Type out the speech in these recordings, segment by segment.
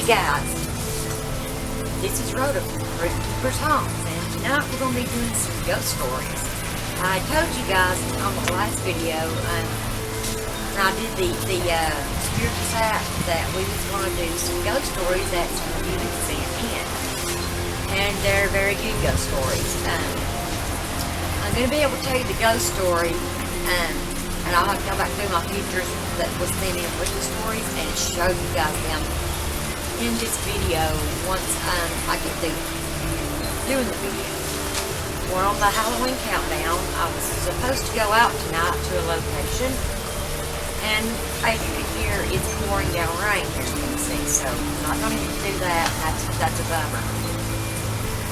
Hey guys, this is Rhoda from Keeper's Homes, and tonight we're going to be doing some ghost stories. I told you guys on the last video, when I did the spiritual app, that we was going to do some ghost stories that some of you had sent in, and they're very good ghost stories. I'm going to be able to tell you the ghost story, and I'll have to go back through my pictures that was sent in with the stories and show you guys them in this video once I get through doing the video. We're on the Halloween countdown. I was supposed to go out tonight to a location, and as you can hear, it's pouring down rain here, you can see, so I'm not going to do that. That's a bummer.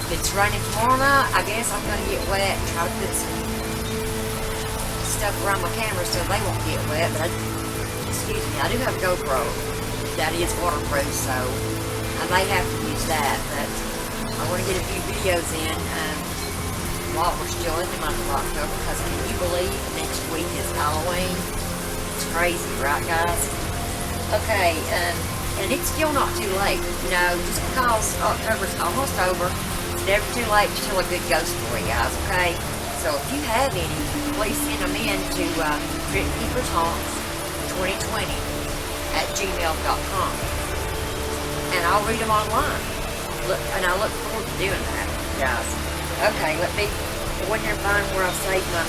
If it's raining tomorrow night, I guess I'm going to get wet and try to put some stuff around my camera so they won't get wet, but excuse me, I do have a GoPro that is waterproof, so I may have to use that, but I want to get a few videos in while we're still in the month of October, because can you believe next week is Halloween? It's crazy, right guys? Okay, and it's still not too late, you know, just because October's almost over, it's never too late to tell a good ghost story, guys, okay? So if you have any, please send them in to Keeper's Homes 2020 at gmail.com, and I'll read them online. And I look forward to doing that, guys. Okay, let me go in here and find where I've saved my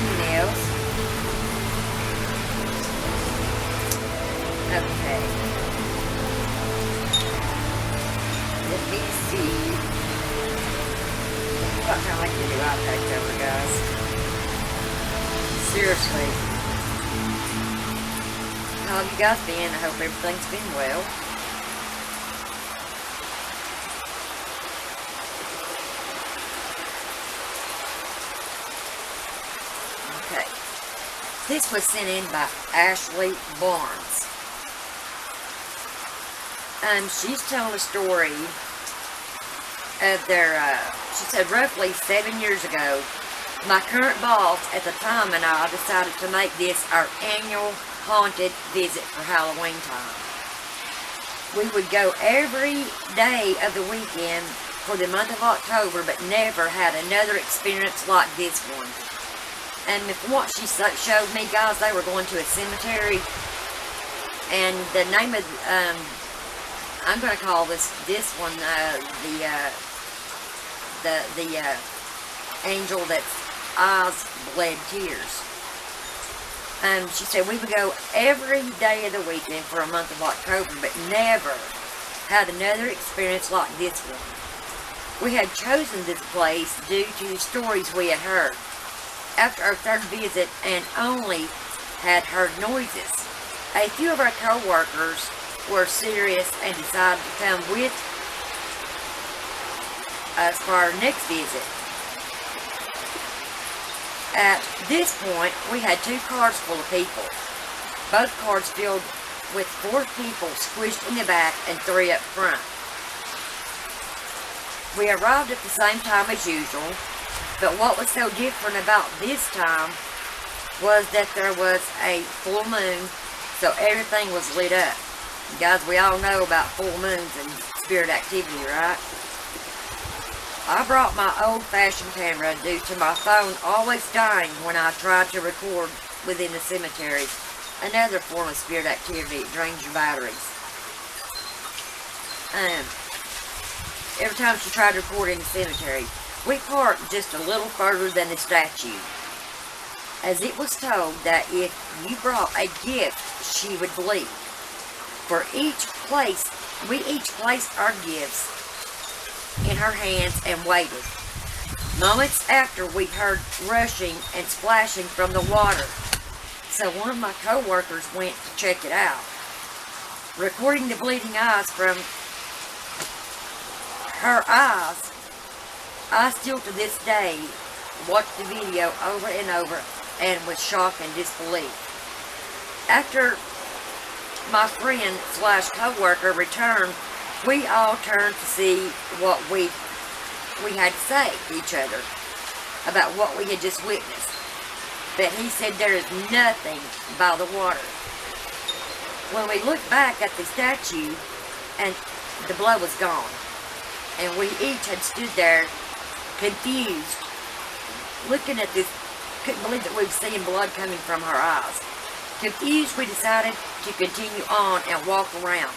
emails. Okay. Let me see. What kind of like to do iPad cover, guys? Seriously. How have you guys been? I hope everything's been well. Okay. This was sent in by Ashley Barnes. She's telling a story of their, she said roughly 7 years ago, my current boss at the time and I decided to make this our annual haunted visit for Halloween time. We would go every day of the weekend for the month of October, but never had another experience like this one. And from what she showed me, guys, they were going to a cemetery, and the name of, I'm going to call this one, the angel that's eyes bled tears. She said we would go every day of the weekend for a month of October, but never had another experience like this one. We had chosen this place due to the stories we had heard after our third visit, and only had heard noises. A few of our co-workers were serious and decided to come with us for our next visit. At this point, we had 2 cars full of people. Both cars filled with 4 people squished in the back and 3 up front. We arrived at the same time as usual, but what was so different about this time was that there was a full moon, so everything was lit up. Guys, we all know about full moons and spirit activity, right? I brought my old-fashioned camera due to my phone always dying when I tried to record within the cemetery. Another form of spirit activity, it drains your batteries. Every time she tried to record in the cemetery, we parked just a little further than the statue, as it was told that if you brought a gift, she would bleed. For each place, we each placed our gifts in her hands and waited. Moments after, we heard rushing and splashing from the water, so one of my co-workers went to check it out. Recording the bleeding eyes from her eyes, I still to this day watch the video over and over and with shock and disbelief. After my friend / co-worker returned, we all turned to see what we had to say to each other about what we had just witnessed. But he said there is nothing by the water. When we looked back at the statue, and the blood was gone. And we each had stood there, confused, looking at this, couldn't believe that we were seeing blood coming from our eyes. Confused, we decided to continue on and walk around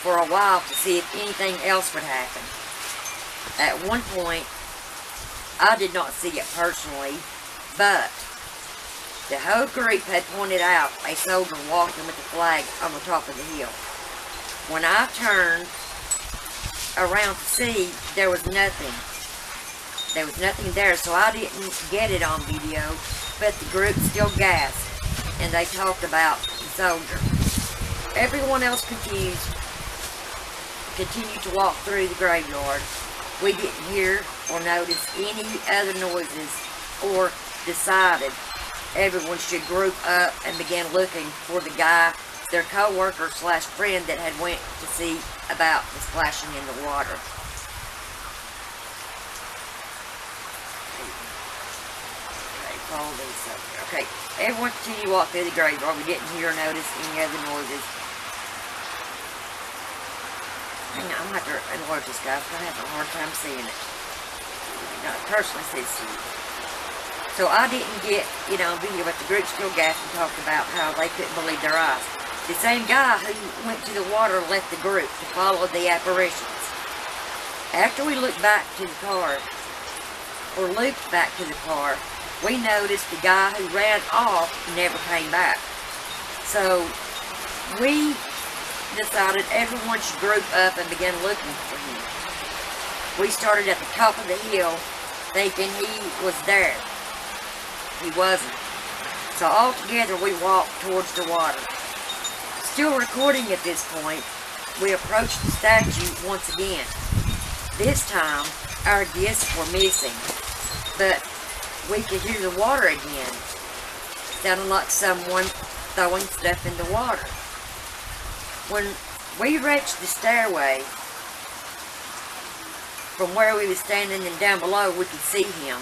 for a while to see if anything else would happen. At one point, I did not see it personally, but the whole group had pointed out a soldier walking with a flag on the top of the hill. When I turned around to see, there was nothing. There was nothing there, so I didn't get it on video, but the group still gasped, and they talked about the soldier. Everyone else confused continued to walk through the graveyard. We didn't hear or notice any other noises, or decided everyone should group up and begin looking for the guy, their co-worker slash friend that had went to see about the splashing in the water. Okay, everyone continued to walk through the graveyard. We didn't hear or notice any other noises. Hang on, I'm going to have to enlarge this, guys. I'm having a hard time seeing it. No, personally says see. So I didn't get, video, but the group still gasped and talked about how they couldn't believe their eyes. The same guy who went to the water left the group to follow the apparitions. After we looked back to the car, or looped back to the car, we noticed the guy who ran off never came back. So we decided everyone should group up and begin looking for him. We started at the top of the hill thinking he was there. He wasn't. So all together we walked towards the water. Still recording at this point, we approached the statue once again. This time, our gifts were missing, but we could hear the water again. Sounded like someone throwing stuff in the water. When we reached the stairway, from where we were standing and down below, we could see him.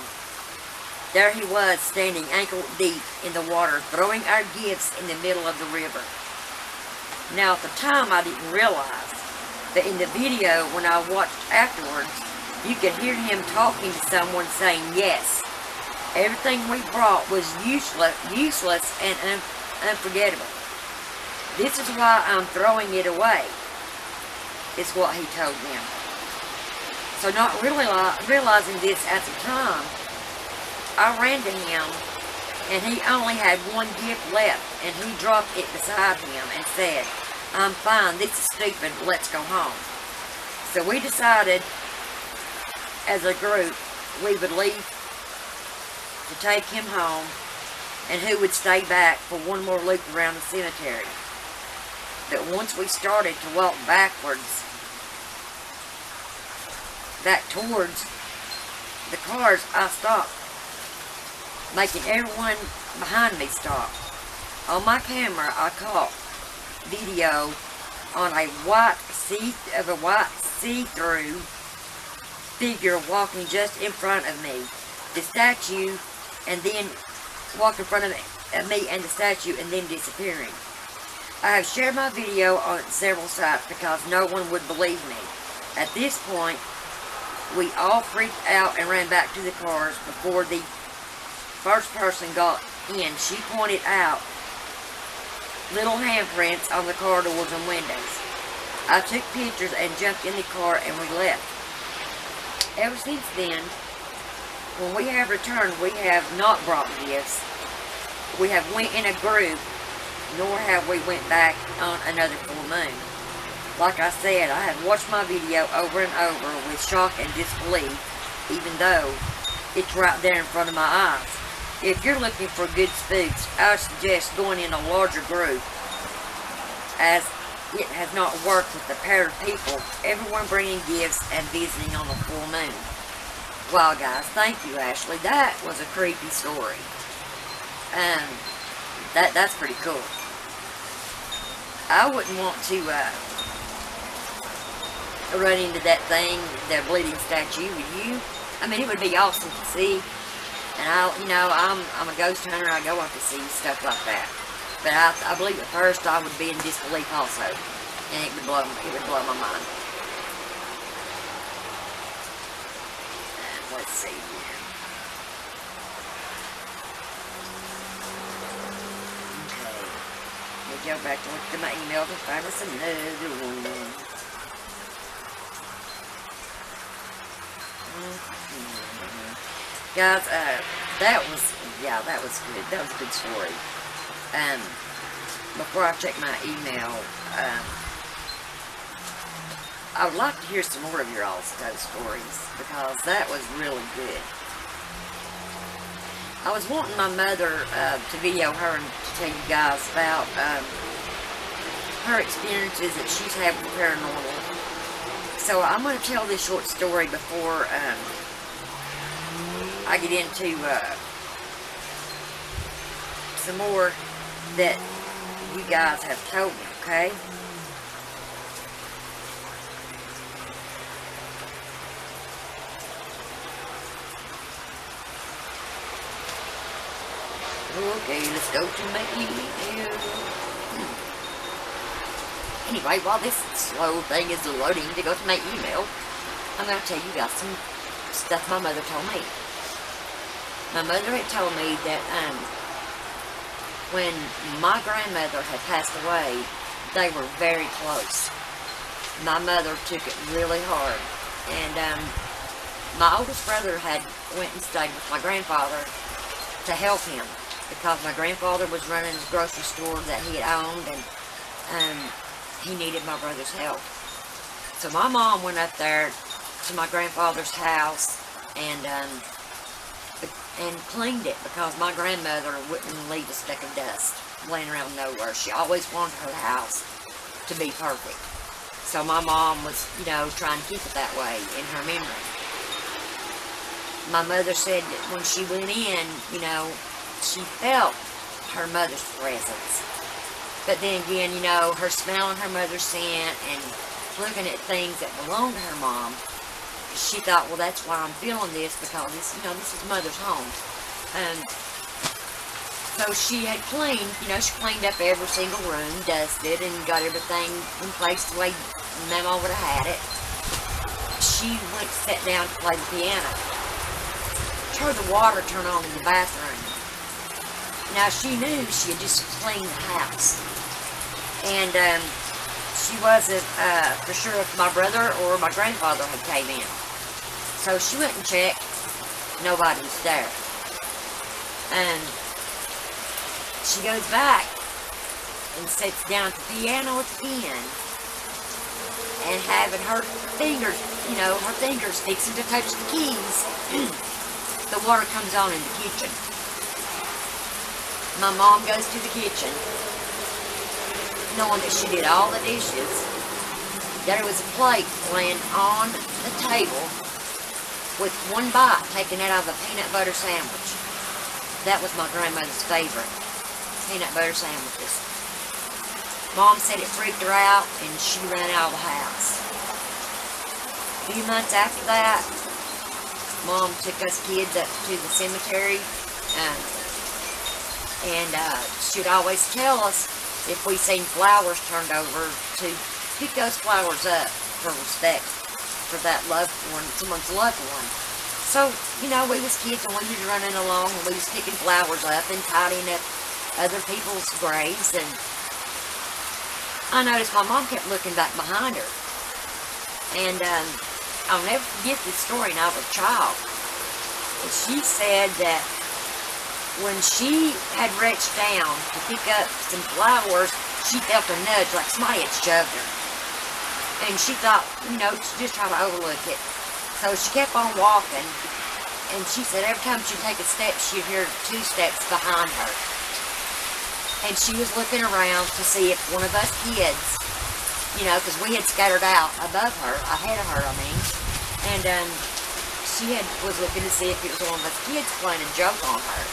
There he was, standing ankle deep in the water, throwing our gifts in the middle of the river. Now, at the time, I didn't realize that in the video, when I watched afterwards, you could hear him talking to someone saying yes. Everything we brought was useless and unforgettable. This is why I'm throwing it away, is what he told them. So not really realizing this at the time, I ran to him, and he only had one gift left, and he dropped it beside him and said, "I'm fine, this is stupid, let's go home." So we decided, as a group, we would leave to take him home, and who would stay back for one more loop around the cemetery. But once we started to walk backwards, back towards the cars, I stopped, making everyone behind me stop. On my camera, I caught video on a white see-through figure walking just in front of me, the statue, and then walk in front of me and the statue, and then disappearing. I have shared my video on several sites because no one would believe me. At this point, we all freaked out and ran back to the cars. Before the first person got in, she pointed out little handprints on the car doors and windows. I took pictures and jumped in the car, and we left. Ever since then, when we have returned, we have not brought gifts. We have went in a group, nor have we went back on another full moon. Like I said, I have watched my video over and over with shock and disbelief, even though it's right there in front of my eyes. If you're looking for good spooks, I suggest going in a larger group, as it has not worked with the pair of people, everyone bringing gifts and visiting on the full moon. Wow, guys, thank you, Ashley. That was a creepy story. That's pretty cool. I wouldn't want to run into that thing, the bleeding statue, would you? I mean, it would be awesome to see. And I'm a ghost hunter. I go out to see stuff like that. But I believe at first I would be in disbelief also. And it would blow my mind. Let's see. Okay. Let me go back to look at my email to find us another one. Guys, that was good. That was a good story. Before I check my email, I would like to hear some more of your all's ghost stories, because that was really good. I was wanting my mother to video her and to tell you guys about her experiences that she's had with paranormal. So I'm going to tell this short story before I get into some more that you guys have told me, okay? Okay, let's go to my email. Anyway, while this slow thing is loading to go to my email, I'm going to tell you guys some stuff my mother told me. My mother had told me that when my grandmother had passed away, they were very close. My mother took it really hard. And my oldest brother had went and stayed with my grandfather to help him, because my grandfather was running his grocery store that he had owned, and he needed my brother's help. So my mom went up there to my grandfather's house and cleaned it, because my grandmother wouldn't leave a speck of dust laying around nowhere. She always wanted her house to be perfect. So my mom was, you know, trying to keep it that way in her memory. My mother said that when she went in, you know, she felt her mother's presence. But then again, you know, her smelling her mother's scent and looking at things that belonged to her mom, she thought, well, that's why I'm feeling this, because this, you know, this is mother's home. So she had cleaned, you know, she cleaned up every single room, dusted, and got everything in place the way Mama would have had it. She went and sat down to play the piano. She heard the water turn on in the bathroom. Now, she knew she had just cleaned the house. And she wasn't for sure if my brother or my grandfather had came in. So she went and checked. Nobody was there. And she goes back and sits down at the piano again. And having her fingers, you know, her fingers fixing to touch the keys, the water comes on in the kitchen. My mom goes to the kitchen, knowing that she did all the dishes. There was a plate laying on the table with one bite taken out of a peanut butter sandwich. That was my grandmother's favorite, peanut butter sandwiches. Mom said it freaked her out, and she ran out of the house. A few months after that, Mom took us kids up to the cemetery, and she'd always tell us if we seen flowers turned over to pick those flowers up for respect for that loved one, someone's loved one. So, you know, we was kids and we was running along and we was picking flowers up and tidying up other people's graves, and I noticed my mom kept looking back behind her. And I'll never forget this story, and I was a child. And she said that when she had reached down to pick up some flowers, she felt a nudge like somebody had shoved her. And she thought, you know, just try to overlook it. So she kept on walking, and she said every time she'd take a step, she'd hear 2 steps behind her. And she was looking around to see if one of us kids, you know, because we had scattered out above her, ahead of her, I mean, and she was looking to see if it was one of us kids playing a joke on her.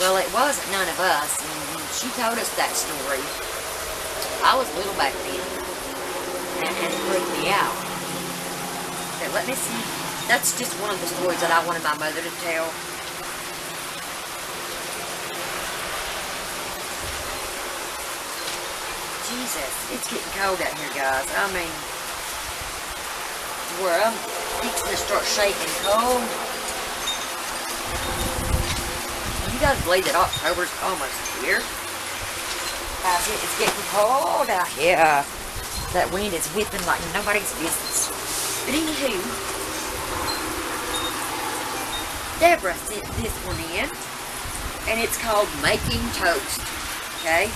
Well, it wasn't none of us, and when she told us that story, I was little back then, and it freaked me out. Okay, let me see. That's just one of the stories that I wanted my mother to tell. She Jesus, it's getting cold out here, guys. I mean, where I'm fixing to start shaking cold. You guys believe that October's almost here? Guys, it's getting cold out here. That wind is whipping like nobody's business. But anywho, Deborah sent this one in, and it's called Making Toast. Okay?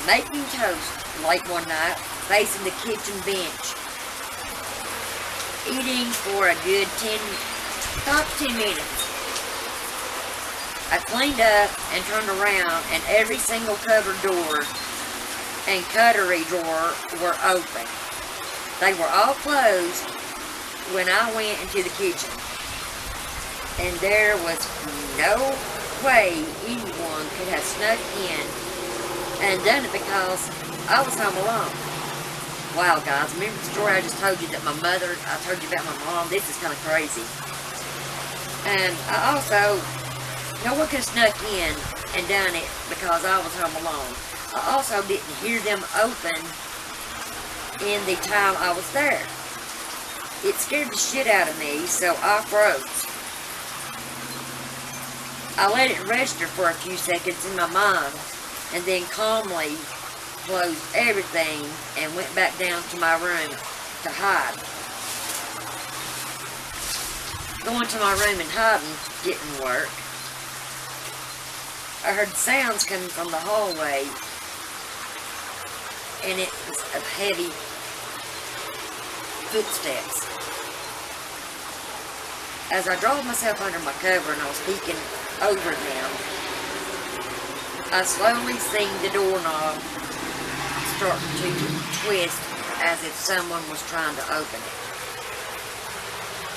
Making toast late one night, facing the kitchen bench. Eating for a good 10 minutes. I cleaned up and turned around, and every single cupboard door and cutlery drawer were open. They were all closed when I went into the kitchen. And there was no way anyone could have snuck in and done it because I was home alone. Wow, guys, remember the story I just told you that my mother, I told you about my mom? This is kind of crazy. And I also, no one could have snuck in and done it because I was home alone. I also didn't hear them open in the time I was there. It scared the shit out of me, so I froze. I let it register for a few seconds in my mind, and then calmly closed everything and went back down to my room to hide. Going to my room and hiding didn't work. I heard sounds coming from the hallway, and it was of heavy footsteps. As I dragged myself under my cover and I was peeking over them, I slowly seen the doorknob start to twist as if someone was trying to open it.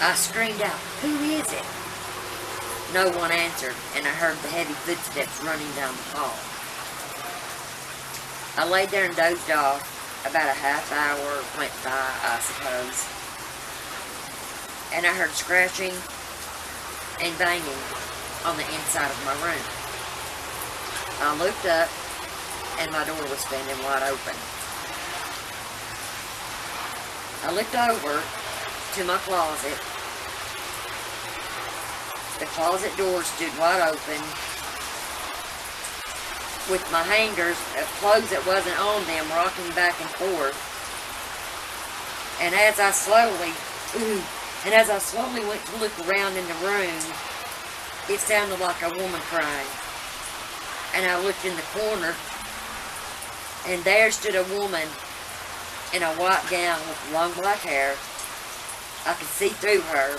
I screamed out, "Who is it?" No one answered, and I heard the heavy footsteps running down the hall. I laid there and dozed off. About a half hour went by, I suppose, and I heard scratching and banging on the inside of my room. I looked up, and my door was standing wide open. I looked over to my closet. The closet door stood wide open, with my hangers of clothes that wasn't on them rocking back and forth. And as I slowly went to look around in the room, it sounded like a woman crying. And I looked in the corner, and there stood a woman in a white gown with long black hair. I could see through her,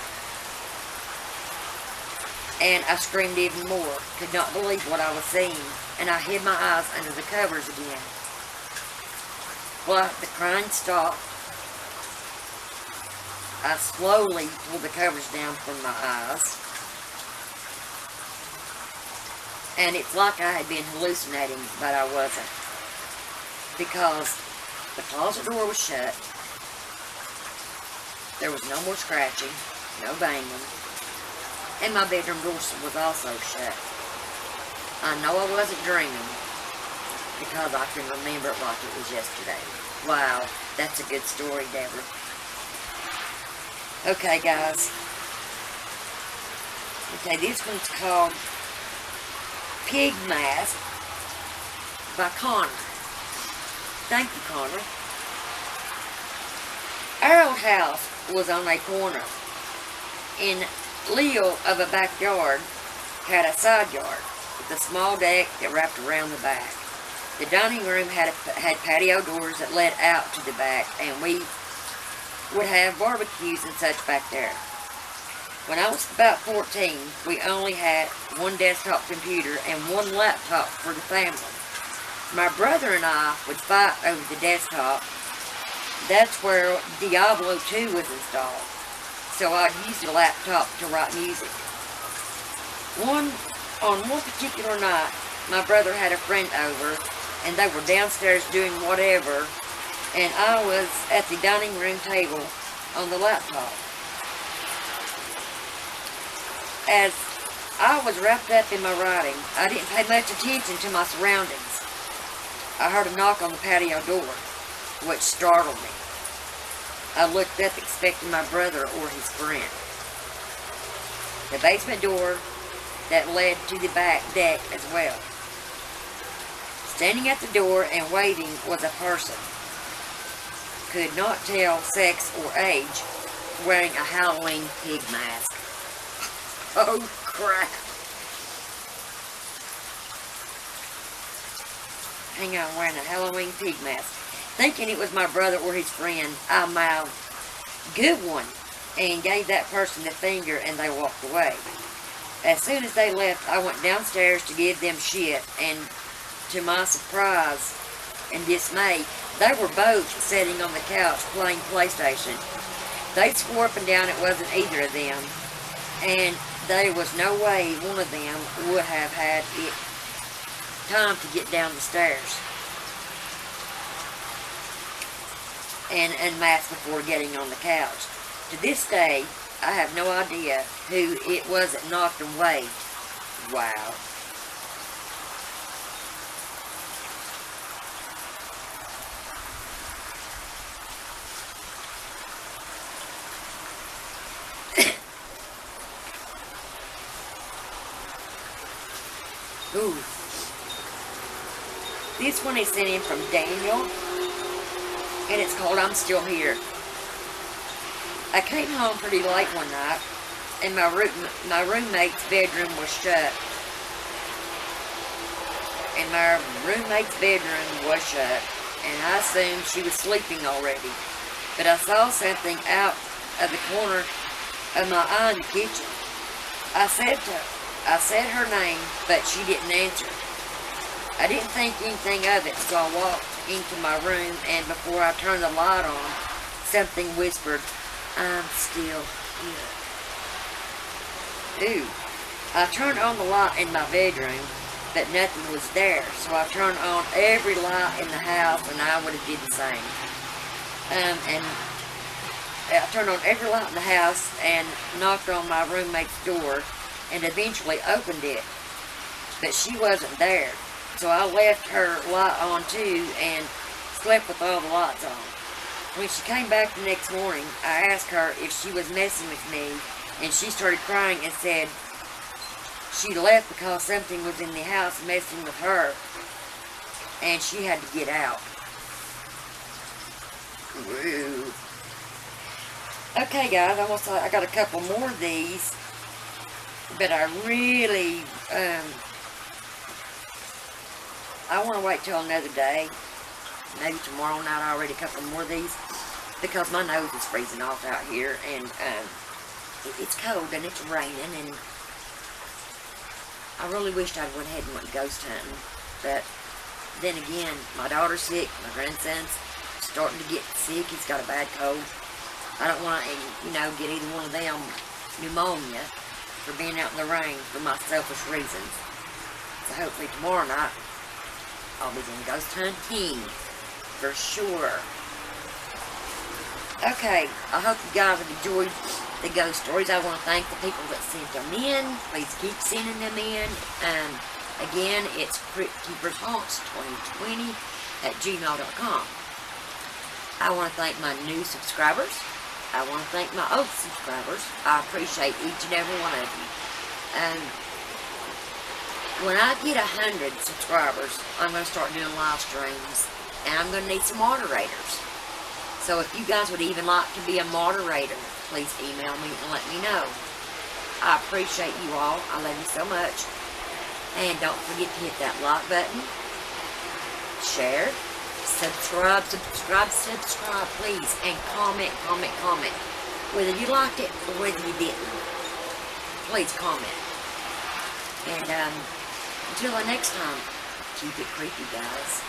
and I screamed even more. Could not believe what I was seeing, and I hid my eyes under the covers again. Well, the crying stopped. I slowly pulled the covers down from my eyes, and it's like I had been hallucinating, but I wasn't, because the closet door was shut. There was no more scratching, no banging, and my bedroom door was also shut. I know I wasn't dreaming, because I can remember it like it was yesterday. Wow, that's a good story, Deborah. Okay, guys. Okay, this one's called Pig Mask by Connor. Thank you, Connor. Our old house was on a corner. In lieu of a backyard, had a side yard with a small deck that wrapped around the back. The dining room had patio doors that led out to the back, and we would have barbecues and such back there. When I was about 14, we only had one desktop computer and one laptop for the family. My brother and I would fight over the desktop. That's where Diablo 2 was installed, so I'd use the laptop to write music. On one particular night, my brother had a friend over, and they were downstairs doing whatever, and I was at the dining room table on the laptop. As I was wrapped up in my writing, I didn't pay much attention to my surroundings. I heard a knock on the patio door, which startled me. I looked up expecting my brother or his friend. The basement door that led to the back deck as well. Standing at the door and waving was a person. Could not tell sex or age, wearing a Halloween pig mask. Oh crap. Hang on, wearing a Halloween pig mask. Thinking it was my brother or his friend, I mouthed, "Good one," and gave that person the finger, and they walked away. As soon as they left, I went downstairs to give them shit, and to my surprise and dismay, they were both sitting on the couch playing PlayStation. They swore up and down it wasn't either of them, and there was no way one of them would have had it time to get down the stairs and unmask before getting on the couch. To this day, I have no idea who it was that knocked and waved. Wow. Ooh. This one is sent in from Daniel, and it's called "I'm Still Here." I came home pretty late one night, and my roommate's bedroom was shut. And I assumed she was sleeping already. But I saw something out of the corner of my eye in the kitchen. I said her name, but she didn't answer. I didn't think anything of it, so I walked into my room, and before I turned the light on, something whispered, "I'm still here." Ooh. I turned on the light in my bedroom, but nothing was there, so I turned on every light in the house, and I would have did the same. And I turned on every light in the house and knocked on my roommate's door, and eventually opened it, but she wasn't there. So I left her light on too and slept with all the lights on. When she came back the next morning, I asked her if she was messing with me, and she started crying and said she left because something was in the house messing with her, and she had to get out. Woo. Okay guys, I got a couple more of these, but I really, I want to wait till another day, maybe tomorrow night. I already a couple more of these, because my nose is freezing off out here, and it's cold and it's raining, and I really wished I'd went ahead and went ghost hunting, but then again, my daughter's sick, my grandson's starting to get sick, he's got a bad cold. I don't want to, get either one of them pneumonia for being out in the rain for my selfish reasons. So hopefully tomorrow night, I'll be doing ghost hunting, for sure. Okay, I hope you guys have enjoyed the ghost stories. I want to thank the people that sent them in. Please keep sending them in. Again, it's cryptkeepershaunts2020@gmail.com. I want to thank my new subscribers. I want to thank my old subscribers. I appreciate each and every one of you. When I get 100 subscribers, I'm going to start doing live streams, and I'm going to need some moderators. So if you guys would even like to be a moderator, please email me and let me know. I appreciate you all. I love you so much. And don't forget to hit that like button, share, subscribe, please, and comment. Whether you liked it or whether you didn't, please comment. And until the next time, keep it creepy, guys.